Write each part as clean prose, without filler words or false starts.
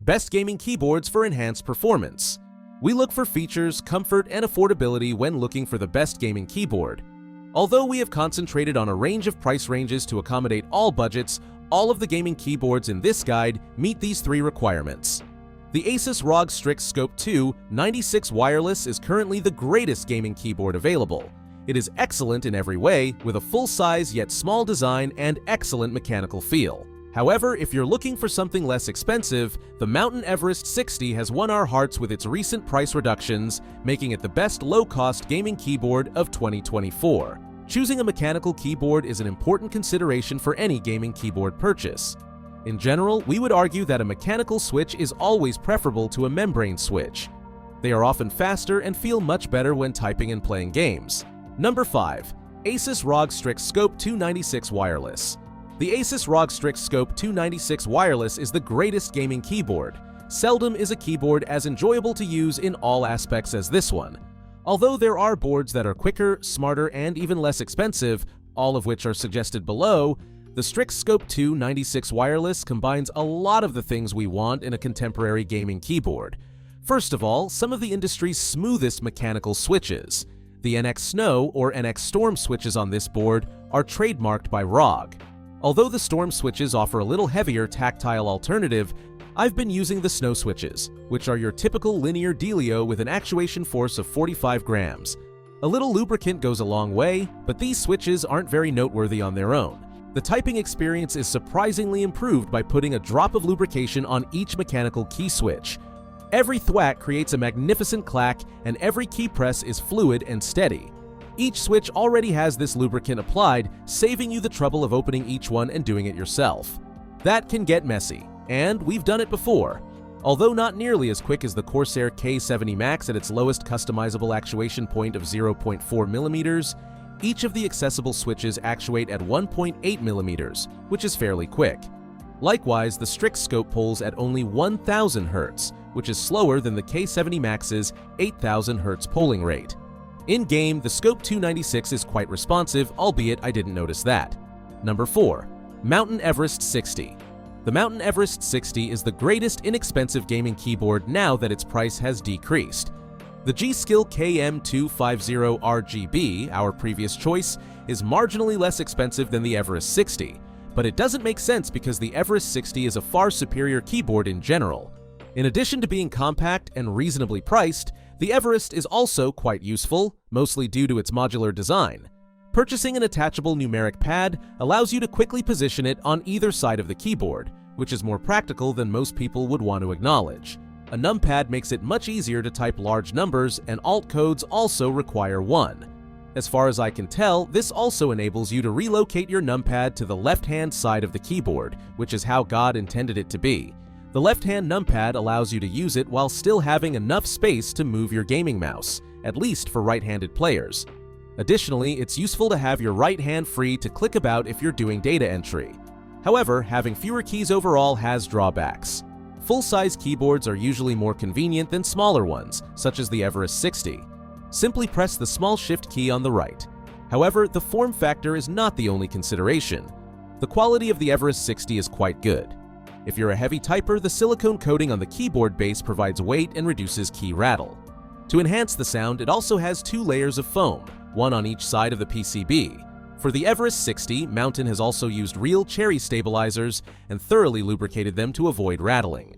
Best gaming keyboards for enhanced performance. We look for features, comfort, and affordability when looking for the best gaming keyboard. Although we have concentrated on a range of price ranges to accommodate all budgets, all of the gaming keyboards in this guide meet these three requirements. The Asus ROG Strix Scope 2 96 Wireless is currently the greatest gaming keyboard available. It is excellent in every way, with a full-size yet small design and excellent mechanical feel. However, if you're looking for something less expensive, the Mountain Everest 60 has won our hearts with its recent price reductions, making it the best low-cost gaming keyboard of 2024. Choosing a mechanical keyboard is an important consideration for any gaming keyboard purchase. In general, we would argue that a mechanical switch is always preferable to a membrane switch. They are often faster and feel much better when typing and playing games. Number 5. Asus ROG Strix Scope 296 Wireless. The Asus ROG Strix Scope 296 Wireless is the greatest gaming keyboard. Seldom is a keyboard as enjoyable to use in all aspects as this one. Although there are boards that are quicker, smarter, and even less expensive, all of which are suggested below, the Strix Scope 296 Wireless combines a lot of the things we want in a contemporary gaming keyboard. First of all, some of the industry's smoothest mechanical switches. The NX Snow or NX Storm switches on this board are trademarked by ROG. Although the Storm switches offer a little heavier tactile alternative, I've been using the Snow switches, which are your typical linear dealio with an actuation force of 45 grams. A little lubricant goes a long way, but these switches aren't very noteworthy on their own. The typing experience is surprisingly improved by putting a drop of lubrication on each mechanical key switch. Every thwack creates a magnificent clack, and every key press is fluid and steady. Each switch already has this lubricant applied, saving you the trouble of opening each one and doing it yourself. That can get messy, and we've done it before. Although not nearly as quick as the Corsair K70 Max at its lowest customizable actuation point of 0.4 mm, each of the accessible switches actuate at 1.8 mm, which is fairly quick. Likewise, the Strix Scope pulls at only 1000 Hz, which is slower than the K70 Max's 8000 Hz polling rate. In-game, the Scope 296 is quite responsive, albeit I didn't notice that. Number 4. Mountain Everest 60. The Mountain Everest 60 is the greatest inexpensive gaming keyboard now that its price has decreased. The G-Skill KM250 RGB, our previous choice, is marginally less expensive than the Everest 60, but it doesn't make sense because the Everest 60 is a far superior keyboard in general. In addition to being compact and reasonably priced, the Everest is also quite useful, mostly due to its modular design. Purchasing an attachable numeric pad allows you to quickly position it on either side of the keyboard, which is more practical than most people would want to acknowledge. A numpad makes it much easier to type large numbers, and alt codes also require one. As far as I can tell, this also enables you to relocate your numpad to the left-hand side of the keyboard, which is how God intended it to be. The left-hand numpad allows you to use it while still having enough space to move your gaming mouse, at least for right-handed players. Additionally, it's useful to have your right hand free to click about if you're doing data entry. However, having fewer keys overall has drawbacks. Full-size keyboards are usually more convenient than smaller ones, such as the Everest 60. Simply press the small shift key on the right. However, the form factor is not the only consideration. The quality of the Everest 60 is quite good. If you're a heavy typer, the silicone coating on the keyboard base provides weight and reduces key rattle. To enhance the sound, it also has 2 layers of foam, one on each side of the PCB. For the Everest 60, Mountain has also used real cherry stabilizers and thoroughly lubricated them to avoid rattling.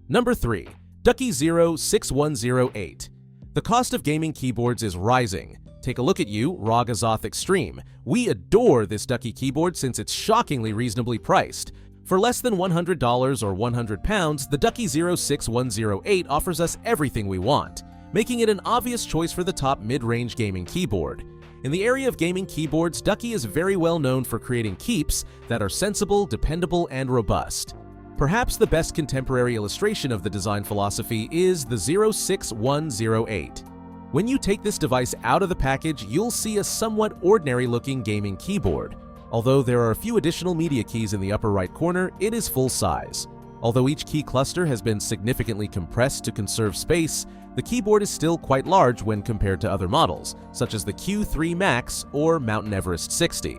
Number 3. Ducky Zero 6108. The cost of gaming keyboards is rising. Take a look at you, ROG Azoth Extreme. We adore this Ducky keyboard since it's shockingly reasonably priced. For less than $100 or £100, the Ducky Zero 6108 offers us everything we want, making it an obvious choice for the top mid-range gaming keyboard. In the area of gaming keyboards, Ducky is very well known for creating keeps that are sensible, dependable, and robust. Perhaps the best contemporary illustration of the design philosophy is the 06108. When you take this device out of the package, you'll see a somewhat ordinary-looking gaming keyboard. Although there are a few additional media keys in the upper right corner, it is full size. Although each key cluster has been significantly compressed to conserve space, the keyboard is still quite large when compared to other models, such as the Q3 Max or Mountain Everest 60.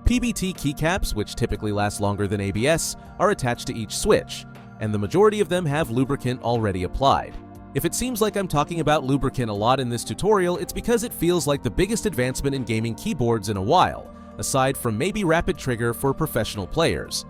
PBT keycaps, which typically last longer than ABS, are attached to each switch. and the majority of them have lubricant already applied. If it seems like I'm talking about lubricant a lot in this tutorial, it's because it feels like the biggest advancement in gaming keyboards in a while, aside from maybe rapid trigger for professional players.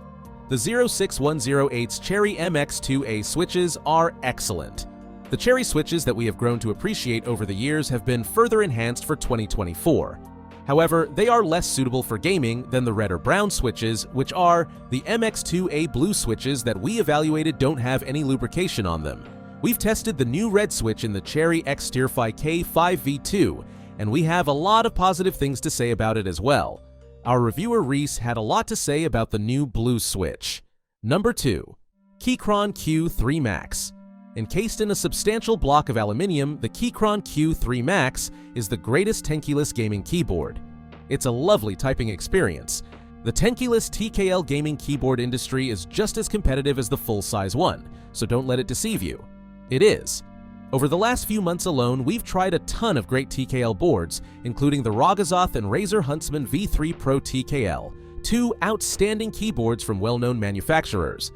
The 06108's Cherry MX2A switches are excellent. The Cherry switches that we have grown to appreciate over the years have been further enhanced for 2024. However, they are less suitable for gaming than the red or brown switches, which are the MX2A blue switches that we evaluated don't have any lubrication on them. We've tested the new red switch in the Cherry Xterfi K5V2, and we have a lot of positive things to say about it as well. Our reviewer Reese had a lot to say about the new blue switch. Number 2. Keychron Q3 Max. Encased in a substantial block of aluminium, the Keychron Q3 Max is the greatest tenkeyless gaming keyboard. It's a lovely typing experience. The tenkeyless TKL gaming keyboard industry is just as competitive as the full-size one, so don't let it deceive you. It is. Over the last few months alone, we've tried a ton of great TKL boards, including the Rogozov and Razer Huntsman V3 Pro TKL, two outstanding keyboards from well-known manufacturers.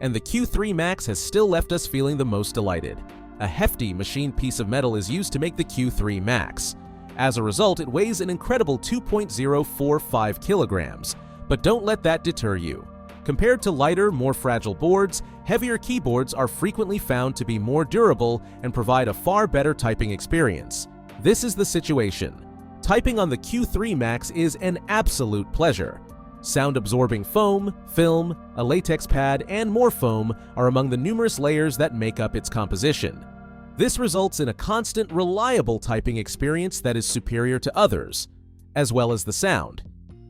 And the Q3 Max has still left us feeling the most delighted. A hefty machined piece of metal is used to make the Q3 Max. As a result, it weighs an incredible 2.045 kilograms. But don't let that deter you. Compared to lighter, more fragile boards, heavier keyboards are frequently found to be more durable and provide a far better typing experience. This is the situation. Typing on the Q3 Max is an absolute pleasure. Sound-absorbing foam, film, a latex pad, and more foam are among the numerous layers that make up its composition. This results in a constant, reliable typing experience that is superior to others, as well as the sound.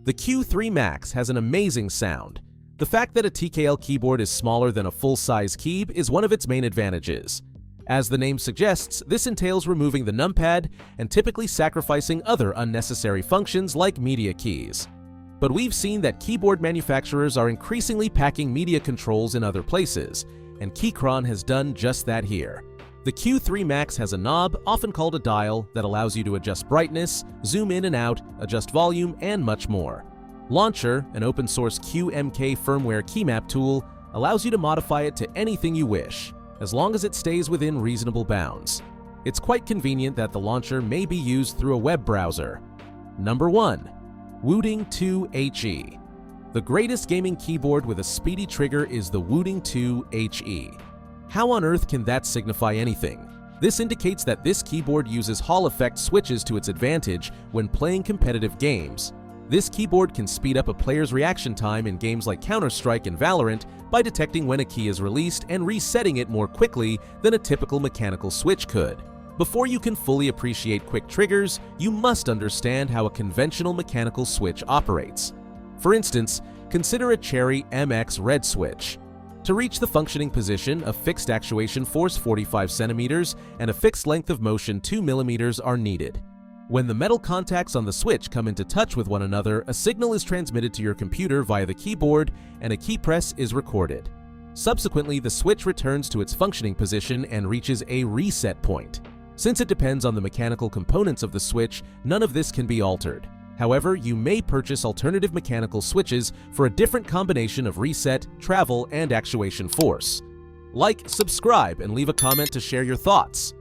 The Q3 Max has an amazing sound. The fact that a TKL keyboard is smaller than a full-size keyb is one of its main advantages. As the name suggests, this entails removing the numpad and typically sacrificing other unnecessary functions like media keys. But we've seen that keyboard manufacturers are increasingly packing media controls in other places, and Keychron has done just that here. The Q3 Max has a knob, often called a dial, that allows you to adjust brightness, zoom in and out, adjust volume, and much more. Launcher, an open-source QMK firmware keymap tool, allows you to modify it to anything you wish, as long as it stays within reasonable bounds. It's quite convenient that the launcher may be used through a web browser. Number 1. Wooting 2 HE. The greatest gaming keyboard with a speedy trigger is the Wooting 2 HE. How on earth can that signify anything? This indicates that this keyboard uses Hall effect switches to its advantage when playing competitive games. This keyboard can speed up a player's reaction time in games like Counter-Strike and Valorant by detecting when a key is released and resetting it more quickly than a typical mechanical switch could. Before you can fully appreciate quick triggers, you must understand how a conventional mechanical switch operates. For instance, consider a Cherry MX red switch. To reach the functioning position, a fixed actuation force 45 centimeters and a fixed length of motion 2 millimeters are needed. When the metal contacts on the switch come into touch with one another, a signal is transmitted to your computer via the keyboard and a key press is recorded. Subsequently, the switch returns to its functioning position and reaches a reset point. Since it depends on the mechanical components of the switch, none of this can be altered. However, you may purchase alternative mechanical switches for a different combination of reset, travel, and actuation force. Like, subscribe, and leave a comment to share your thoughts.